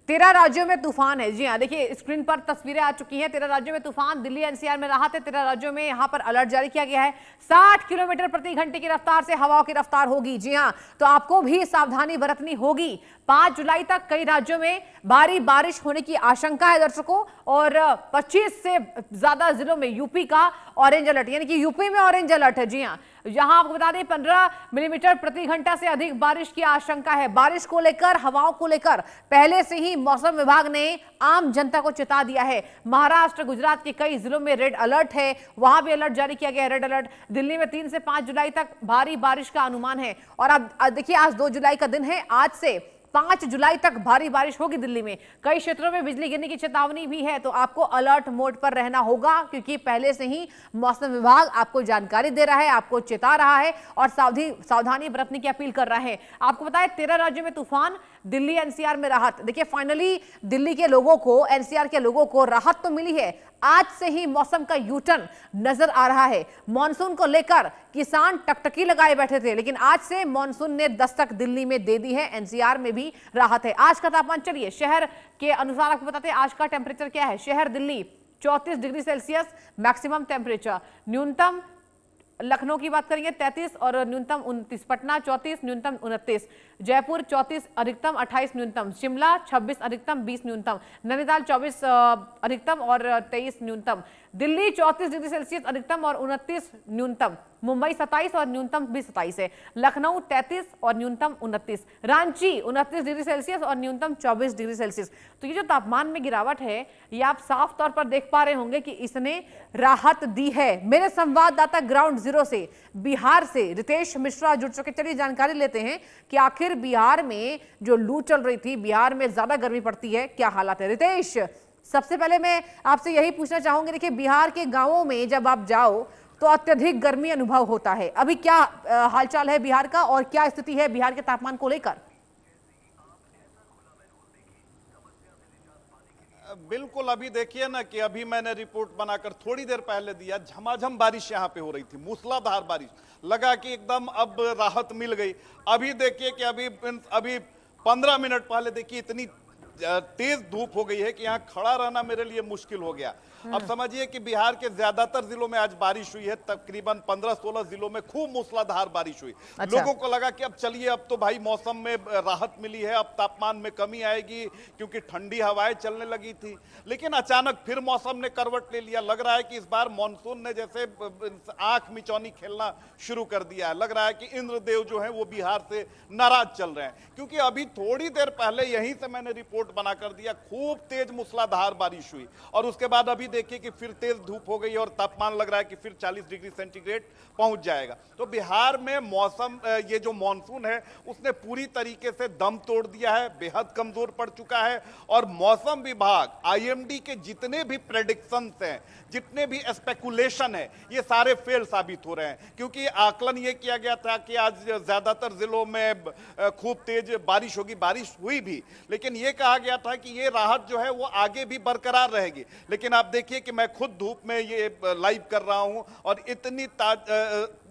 13 राज्यों में तूफान है। जी हाँ, देखिए स्क्रीन पर तस्वीरें आ चुकी हैं। 13 राज्यों में तूफान, दिल्ली एनसीआर में राहत है। 13 राज्यों में यहां पर अलर्ट जारी किया गया है। 60 किलोमीटर प्रति घंटे की रफ्तार से हवाओं की रफ्तार होगी। जी हाँ, तो आपको भी सावधानी बरतनी होगी। 5 जुलाई तक कई राज्यों में भारी बारिश होने की आशंका है दर्शकों, और 25 से ज्यादा जिलों में यूपी का ऑरेंज अलर्ट, यानी कि यूपी में ऑरेंज अलर्ट है। जी हाँ, यहां आपको बता दें 15 मिलीमीटर प्रति घंटा से अधिक बारिश की आशंका है। बारिश को लेकर, हवाओं को लेकर पहले से ही मौसम विभाग ने आम जनता को चेता दिया है। महाराष्ट्र, गुजरात के कई जिलों में रेड अलर्ट है, वहां भी अलर्ट जारी किया गया है, रेड अलर्ट। दिल्ली में 3 से 5 जुलाई तक भारी बारिश का अनुमान है। और अब देखिए, आज 2 जुलाई का दिन है, आज से 5 जुलाई तक भारी बारिश होगी दिल्ली में। कई क्षेत्रों में बिजली गिरने की चेतावनी भी है, तो आपको अलर्ट मोड पर रहना होगा, क्योंकि पहले से ही मौसम विभाग आपको जानकारी दे रहा है, आपको चेता रहा है और सावधानी बरतने की अपील कर रहा है। आपको बताएं 13 राज्यों में तूफान, दिल्ली एनसीआर में राहत। देखिए फाइनली दिल्ली के लोगों को, एनसीआर के लोगों को राहत तो मिली है। आज से ही मौसम का यूटर्न नजर आ रहा है। मॉनसून को लेकर किसान टकटकी लगाए बैठे थे, लेकिन आज से मॉनसून ने दस्तक दिल्ली में दे दी है। एनसीआर में भी राहत है। आज का तापमान, चलिए शहर के अनुसार आपको बताते हैं आज का टेम्परेचर क्या है। शहर Delhi 34 degree Celsius maximum temperature, न्यूनतम लखनऊ की बात करेंगे 33 और न्यूनतम 29, पटना 34 न्यूनतम 29, जयपुर 34 अधिकतम 28 न्यूनतम, शिमला 26 अधिकतम 20 न्यूनतम, नैनीताल 24 अधिकतम और 23 न्यूनतम, दिल्ली 34 डिग्री सेल्सियस अधिकतम और 29 न्यूनतम, मुंबई 27 और न्यूनतम भी 27 है, लखनऊ 33 और न्यूनतम 29, रांची 29 डिग्री सेल्सियस और न्यूनतम 24 डिग्री सेल्सियस। तो ये जो तापमान में गिरावट है, ये आप साफ तौर पर देख पा रहे होंगे कि इसने राहत दी है। मेरे संवाददाता ग्राउंड जीरो से, बिहार से रितेश मिश्रा जुड़ चुके। चलिए जानकारी लेते हैं कि आखिर बिहार में जो लू चल रही थी, बिहार में ज्यादा गर्मी पड़ती है, क्या हालात है। रितेश, सबसे पहले मैं आपसे यही पूछना चाहूंगी, देखिए बिहार के गांवों में जब आप जाओ तो अत्यधिक गर्मी अनुभव होता है। अभी क्या हालचाल है बिहार का और क्या स्थिति है बिहार के तापमान को लेकर? बिल्कुल, अभी देखिए ना कि अभी मैंने रिपोर्ट बनाकर थोड़ी देर पहले दिया, झमाझम बारिश यहाँ पे हो रही थी, मूसलाधार बारिश, लगा कि एकदम अब राहत मिल गई। अभी देखिए कि अभी 15 मिनट पहले देखिए इतनी तेज धूप हो गई है कि यहाँ खड़ा रहना मेरे लिए मुश्किल हो गया। अब समझिए कि बिहार के ज्यादातर जिलों में आज बारिश हुई है, तकरीबन 15-16 जिलों में खूब मूसलाधार बारिश हुई। अच्छा। लोगों को लगा कि अब चलिए, अब तो भाई मौसम में राहत मिली है, अब तापमान में कमी आएगी, क्योंकि ठंडी हवाएं चलने लगी थी। लेकिन अचानक फिर मौसम ने करवट ले लिया। लग रहा है कि इस बार मानसून ने जैसे आंख मिचौनी खेलना शुरू कर दिया है। लग रहा है कि इंद्रदेव जो है वो बिहार से नाराज चल रहे हैं, क्योंकि अभी थोड़ी देर पहले यहीं से मैंने रिपोर्ट बनाकर दिया, खूब तेज मूसलाधार बारिश हुई और उसके बाद अभी देखिए कि फिर तेज धूप हो गई और तापमान लग रहा है कि फिर 40 डिग्री सेंटीग्रेड पहुंच जाएगा। तो बिहार में मौसम, ये जो मॉनसून है उसने पूरी तरीके से दम तोड़ दिया है, बेहद कमजोर पड़ चुका है। और मौसम विभाग, आईएमडी के जितने भी प्रेडिक्शंस हैं, जितने भी स्पेकुलेशन है, ये सारे फेल साबित हो रहे हैं। क्योंकि आकलन ये किया गया था कि आज ज्यादातर जिलों में खूब तेज बारिश होगी, बारिश हुई भी, लेकिन ये कहा गया था कि ये राहत जो है वो आगे भी बरकरार रहेगी। लेकिन आप देखिए कि मैं खुद धूप में ये लाइव कर रहा हूं और इतनी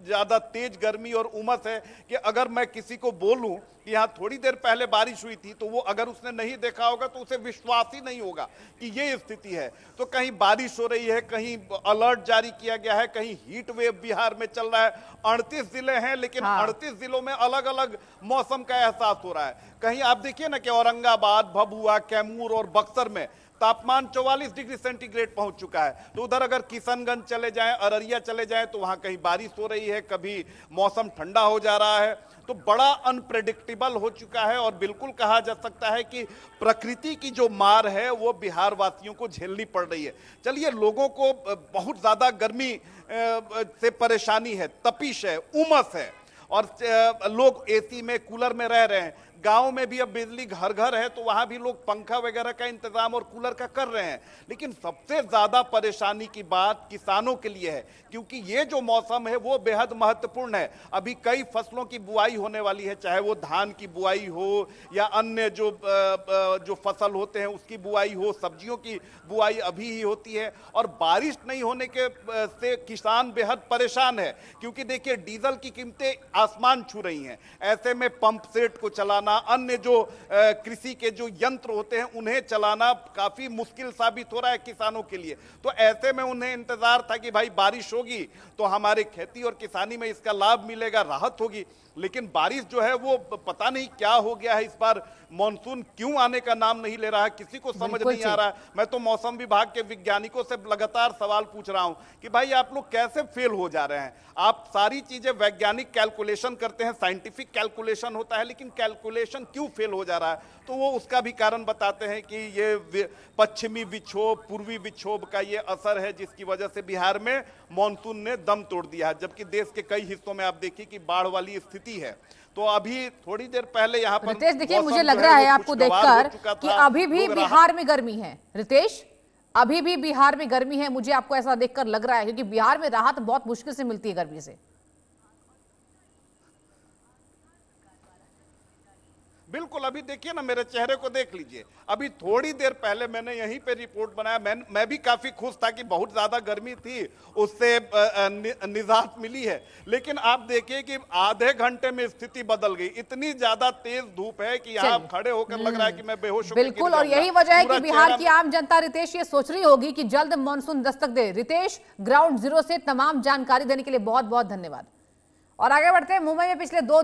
ज्यादा तेज गर्मी और उमस है कि अगर मैं किसी को बोलूं कि यहाँ थोड़ी देर पहले बारिश हुई थी, तो वो अगर उसने नहीं देखा होगा तो उसे विश्वास ही नहीं होगा कि ये स्थिति है। तो कहीं बारिश हो रही है, कहीं अलर्ट जारी किया गया है, कहीं हीट वेव बिहार में चल रहा है। 38 जिले हैं, लेकिन 38 जिलों में अलग अलग मौसम का एहसास हो रहा है। कहीं आप देखिए ना कि औरंगाबाद, भभुआ, कैमूर और बक्सर में तापमान 44 डिग्री सेंटीग्रेड पहुंच चुका है। तो उधर अगर किशनगंज चले जाएं, अररिया चले जाएं, तो वहां कहीं बारिश हो रही है, कभी मौसम ठंडा हो जा रहा है। तो बड़ा अनप्रेडिक्टेबल हो चुका है और बिल्कुल कहा जा सकता है कि प्रकृति की जो मार है वो बिहार वासियों को झेलनी पड़ रही है। चलिए, लोगों को बहुत ज्यादा गर्मी से परेशानी है, तपिश है, उमस है और लोग एसी में, कूलर में रह रहे हैं। गांव में भी अब बिजली घर घर है, तो वहां भी लोग पंखा वगैरह का इंतजाम और कूलर का कर रहे हैं। लेकिन सबसे ज्यादा परेशानी की बात किसानों के लिए है, क्योंकि ये जो मौसम है वो बेहद महत्वपूर्ण है। अभी कई फसलों की बुआई होने वाली है, चाहे वो धान की बुआई हो या अन्य जो फसल होते हैं उसकी बुआई हो, सब्जियों की बुआई अभी ही होती है। और बारिश नहीं होने के से किसान बेहद परेशान है, क्योंकि देखिए डीजल की कीमतें आसमान छू रही हैं। ऐसे में पंप सेट को चलाना, अन्य जो कृषि के जो यंत्र होते हैं उन्हें चलाना काफी मुश्किल साबित हो रहा है किसानों के लिए। तो ऐसे में उन्हें इंतजार था कि भाई बारिश होगी तो हमारे खेती और किसानी में इसका लाभ मिलेगा, राहत होगी। लेकिन बारिश जो है वो पता नहीं क्या हो गया है, इस बार मॉनसून क्यों आने का नाम नहीं ले रहा है, किसी को समझ नहीं आ रहा है। मैं तो मौसम विभाग के वैज्ञानिकों से लगातार सवाल पूछ रहा हूं कि भाई आप लोग कैसे फेल हो जा रहे हैं। आप सारी चीजें वैज्ञानिक कैलकुलेशन करते हैं, साइंटिफिक कैलकुलेशन होता है, लेकिन कैलकुलेशन क्यों फेल हो जा रहा है? तो वो उसका भी कारण बताते हैं कि ये पश्चिमी विक्षोभ, पूर्वी विक्षोभ का ये असर है, जिसकी वजह से बिहार में मॉनसून ने दम तोड़ दिया है। जबकि देश के कई हिस्सों में आप देखिए कि बाढ़ वाली स्थिति है। तो अभी थोड़ी देर पहले यहाँ पर रितेश, देखिए मौसम मुझे जो लग रहा है वो आपको खुशगवार हो देखकर चुका कि था। अभी भी लोग बिहार में गर्मी है। रितेश, अभी भी बिहार में गर्मी है, मुझे आपको ऐसा देखकर लग रहा है, क्योंकि बिहार में राहत बहुत मुश्किल से मिलती है गर्मी से। बिल्कुल, अभी देखिए ना, मेरे चेहरे को देख लीजिए। अभी थोड़ी देर पहले मैंने यहीं पे रिपोर्ट बनाया। मैं भी काफी खुश था कि बहुत ज्यादा गर्मी थी, उससे निजात मिली है। लेकिन आप देखिए कि आधे घंटे में स्थिति बदल गई। इतनी ज्यादा तेज धूप है कि यहाँ खड़े होकर लग रहा है कि मैं बेहोश होकर बिल्कुल, गिर और जाऊंगा। यही वजह है कि पूरा बिहार चेहरा की आम जनता, रितेश, ये सोच रही होगी कि जल्द मॉनसून दस्तक दे। रितेश, ग्राउंड जीरो से तमाम जानकारी देने के लिए बहुत बहुत धन्यवाद। और आगे बढ़ते हैं। मुंबई में पिछले 2